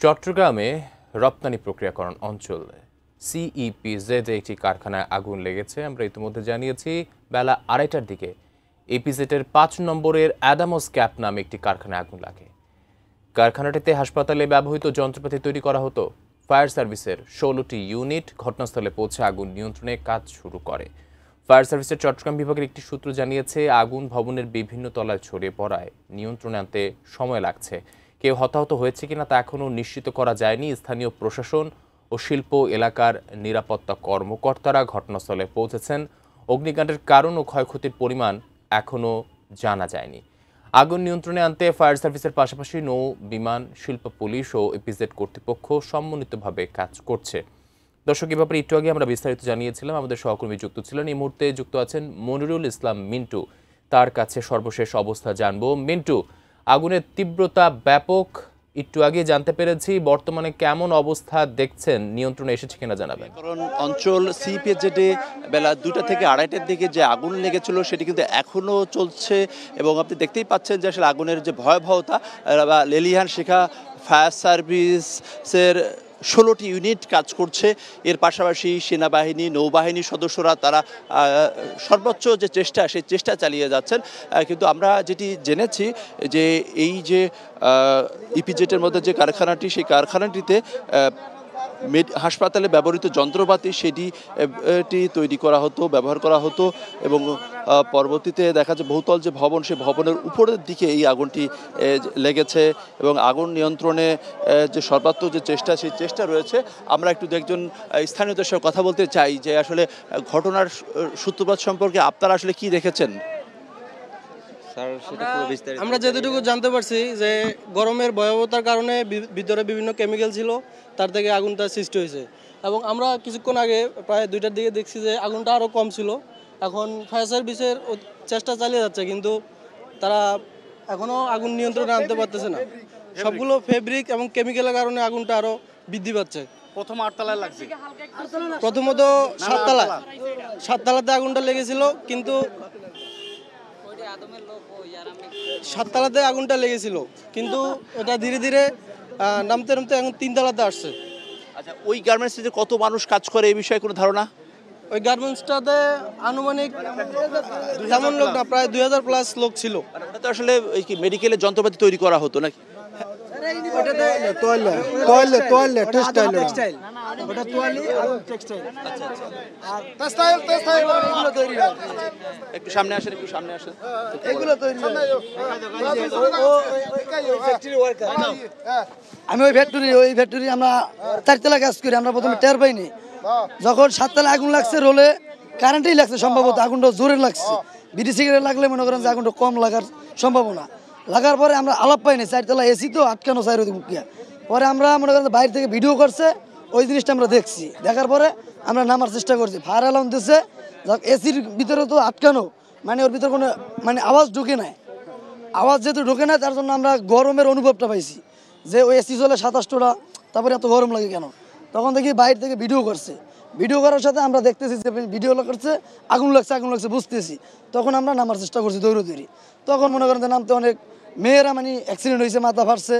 চট্টগ্রামে রপ্তানি প্রক্রিয়াকরণ অঞ্চল সিইপিজেড একটি কারখানায় আগুন লেগেছে। আমরা ইতিমধ্যে জানিয়েছি বেলা 2:30টার দিকে ইপিজেডের 5 নম্বরের অ্যাডামস ক্যাপ নামে একটি কারখানায় আগুন লাগে। কারখানাটিতে হাসপাতালে ব্যবহৃত যন্ত্রপাতি তৈরি করা হতো। ফায়ার সার্ভিসের 16টি ইউনিট ঘটনাস্থলে পৌঁছে আগুন নিয়ন্ত্রণে কাজ শুরু করে। ফায়ার সার্ভিসের চট্টগ্রাম বিভাগের একটি সূত্র জানিয়েছে, আগুন ভবনের বিভিন্ন তলায় ছড়িয়ে পড়ায় নিয়ন্ত্রণে আনতে সময় লাগছে। কেউ হতাহত হয়েছে কিনা তা এখনও নিশ্চিত করা যায়নি। স্থানীয় প্রশাসন ও শিল্প এলাকার নিরাপত্তা কর্মকর্তারা ঘটনাস্থলে পৌঁছেছেন। অগ্নিকাণ্ডের কারণ ও ক্ষয়ক্ষতির পরিমাণ এখনও জানা যায়নি। আগুন নিয়ন্ত্রণে আনতে ফায়ার সার্ভিসের পাশাপাশি নৌ বিমান শিল্প পুলিশ ও ইপিজেড কর্তৃপক্ষ সমন্বিতভাবে কাজ করছে। দর্শক, এ ব্যাপারে একটু আগে আমরা বিস্তারিত জানিয়েছিলাম। আমাদের সহকর্মী যুক্ত ছিলেন, এই মুহূর্তে যুক্ত আছেন মনিরুল ইসলাম মিন্টু। তার কাছে সর্বশেষ অবস্থা জানবো। মিন্টু, আগুনের তীব্রতা ব্যাপক, একটু আগে জানতে পেরেছি। বর্তমানে কেমন অবস্থা দেখছেন, নিয়ন্ত্রণে এসেছে কিনা জানাবেন। কারণ অঞ্চল সিপিজেডে বেলা 2টা থেকে 2:30টার দিকে যে আগুন লেগেছিল সেটি কিন্তু এখনও চলছে এবং আপনি দেখতেই পাচ্ছেন যে আসলে আগুনের যে ভয়াবহতা। লেলিহান শিখা ফায়ার সার্ভিসের 16টি ইউনিট কাজ করছে। এর পাশাপাশি সেনাবাহিনী, নৌবাহিনীর সদস্যরা তারা সর্বোচ্চ যে চেষ্টা, সেই চেষ্টা চালিয়ে যাচ্ছেন। কিন্তু আমরা যেটি জেনেছি যে এই যে ইপিজেডের মধ্যে যে কারখানাটি, সেই কারখানাটিতে হাসপাতালে ব্যবহৃত যন্ত্রপাতি সেটি তৈরি করা হতো, ব্যবহার করা হতো এবং পরবর্তীতে দেখা যায় বহুতল যে ভবন, সেই ভবনের উপরের দিকে এই আগুনটি লেগেছে এবং আগুন নিয়ন্ত্রণে যে সর্বাত্মক যে চেষ্টা, সেই চেষ্টা রয়েছে। আমরা একটু একজন স্থানীয়দের সঙ্গে কথা বলতে চাই যে আসলে ঘটনার সূত্রপাত সম্পর্কে আপনারা আসলে কি দেখেছেন। আমরা যেটুকু জানতে পারছি যে গরমের ভয়াবহতার কারণে ভিতরে বিভিন্ন কেমিক্যাল ছিল, তার থেকে আগুনটা সৃষ্টি হয়েছে। এবং আমরা কিছুক্ষণ আগে প্রায় 2টার দিকে দেখছি যে আগুনটা আরও কম ছিল। এখন ফায়ার সার্ভিসের চেষ্টা চালিয়ে যাচ্ছে, কিন্তু তারা এখনও আগুন নিয়ন্ত্রণে আনতে পারতেছে না। সবগুলো ফেব্রিক এবং কেমিক্যালের কারণে আগুনটা আরও বৃদ্ধি পাচ্ছে। প্রথম 8তলায় লাগছে, প্রথমত 7তলাতে আগুনটা লেগেছিল, কিন্তু 7তলাতে আগুনটা লেগেছিল, কিন্তু এটা ধীরে ধীরে নামতে নামতে এখন 3তলাতে আসছে। আচ্ছা, ওই গার্মেন্টসে কত মানুষ কাজ করে এই বিষয়ে কোনো ধারণা? ওই গার্মেন্টসটাতে আনুমানিক তেমন লোক না, প্রায় 2000+ লোক ছিল। ওটা তো আসলে কি মেডিকেলের যন্ত্রপাতি তৈরি করা হতো নাকি? একটু সামনে আসেন, একটু সামনে আসেন। আমি ওই ফ্যাক্টরি আমরা 4তলা কাজ করি। আমরা প্রথমে টের পাইনি, যখন 7তলা আগুন লাগছে, রোলে কারেন্টেই লাগছে সম্ভবত, আগুনটা জোরে লাগছে। বিড়ি সিগারেট লাগলে মনে করেন যে আগুনটা কম লাগার সম্ভাবনা। লাগার পরে আমরা আলাপ পাইনি, 4তলা এসি তো আটকানো চাই মুখিয়া। পরে আমরা মনে করেন বাইরে থেকে ভিডিও করছে, ওই জিনিসটা আমরা দেখছি। দেখার পরে আমরা নামার চেষ্টা করছি। ফায়ার অ্যালার্ম দিচ্ছে, এসির ভিতরে তো আটকানো, মানে ওর ভিতরে কোনো আওয়াজ ঢুকে নাই। আওয়াজ যেহেতু ঢুকে নাই, তার জন্য আমরা গরমের অনুভবটা পাইছি যে ওই এসি চলে 27টা, তারপরে এত গরম লাগে কেন। তখন দেখি বাইরে থেকে ভিডিও করছে। ভিডিও করার সাথে আমরা দেখতেছি যে ভিডিও করছে, আগুন লাগছে বুঝতেছি। তখন আমরা নামার চেষ্টা করছি দৌড়ি। তখন মনে করেন যে নামতে অনেক মেয়েরা মানে অ্যাক্সিডেন্ট হয়েছে, মাথা ফাটছে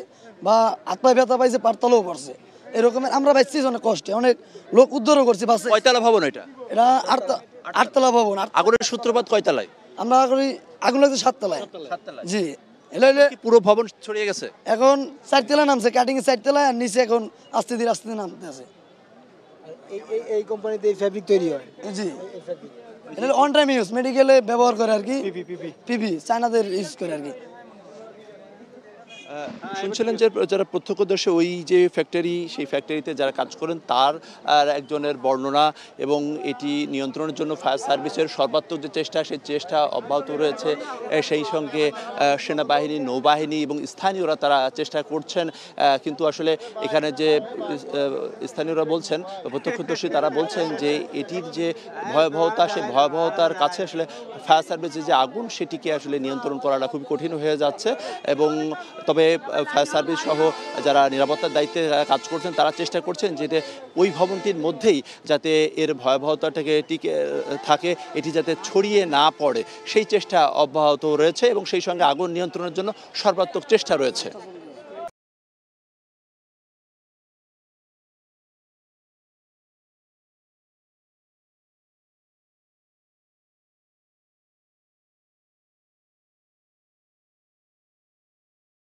বা হাত পায়ে ব্যথা পাইছে, পারতলাও পড়ছে। এরকমের আমরা বাইছি অনেক কষ্টে, অনেক লোক উদ্ধারও করছি। কয়তলা ভবন এটা? এটা 8তলা ভবন। আগুনের সূত্রপাত কয়তলায়? আমরা আগুন লাগছে 7তলায়। জি, পুরো ভবন ছড়িয়ে গেছে। এখন 4তলা নামছে, কাটিং 4তলায়, আর নিচে এখন আস্তে ধীরে নামতে আছে। এই কোম্পানিতে এই ফ্যাব্রিক তৈরি হয়। জি, এটা অন টাইম ইউজ, মেডিকেলে ব্যবহার করে আর কি। পিপি চায়নাদের ইউজ করে আর কি। শুনছিলেন যে যারা প্রত্যক্ষদর্শী ওই যে ফ্যাক্টরি, সেই ফ্যাক্টরিতে যারা কাজ করেন তার একজনের বর্ণনা, এবং এটি নিয়ন্ত্রণের জন্য ফায়ার সার্ভিসের সর্বাত্মক যে চেষ্টা, সেই চেষ্টা অব্যাহত রয়েছে। সেই সঙ্গে সেনাবাহিনী, নৌবাহিনী এবং স্থানীয়রা তারা চেষ্টা করছেন। কিন্তু আসলে এখানে যে স্থানীয়রা বলছেন, প্রত্যক্ষদর্শী তারা বলছেন যে এটির যে ভয়াবহতা, সেই ভয়াবহতার কাছে আসলে ফায়ার সার্ভিসের যে আগুন, সেটিকে আসলে নিয়ন্ত্রণ করাটা খুব কঠিন হয়ে যাচ্ছে। এবং তবে ফায়ার সার্ভিস সহ যারা নিরাপত্তার দায়িত্বে কাজ করছেন তারা চেষ্টা করছেন যে ওই ভবনটির মধ্যেই যাতে এর ভয়াবহতাটাকে টিকে থাকে, এটি যাতে ছড়িয়ে না পড়ে, সেই চেষ্টা অব্যাহত রয়েছে এবং সেই সঙ্গে আগুন নিয়ন্ত্রণের জন্য সর্বাত্মক চেষ্টা রয়েছে।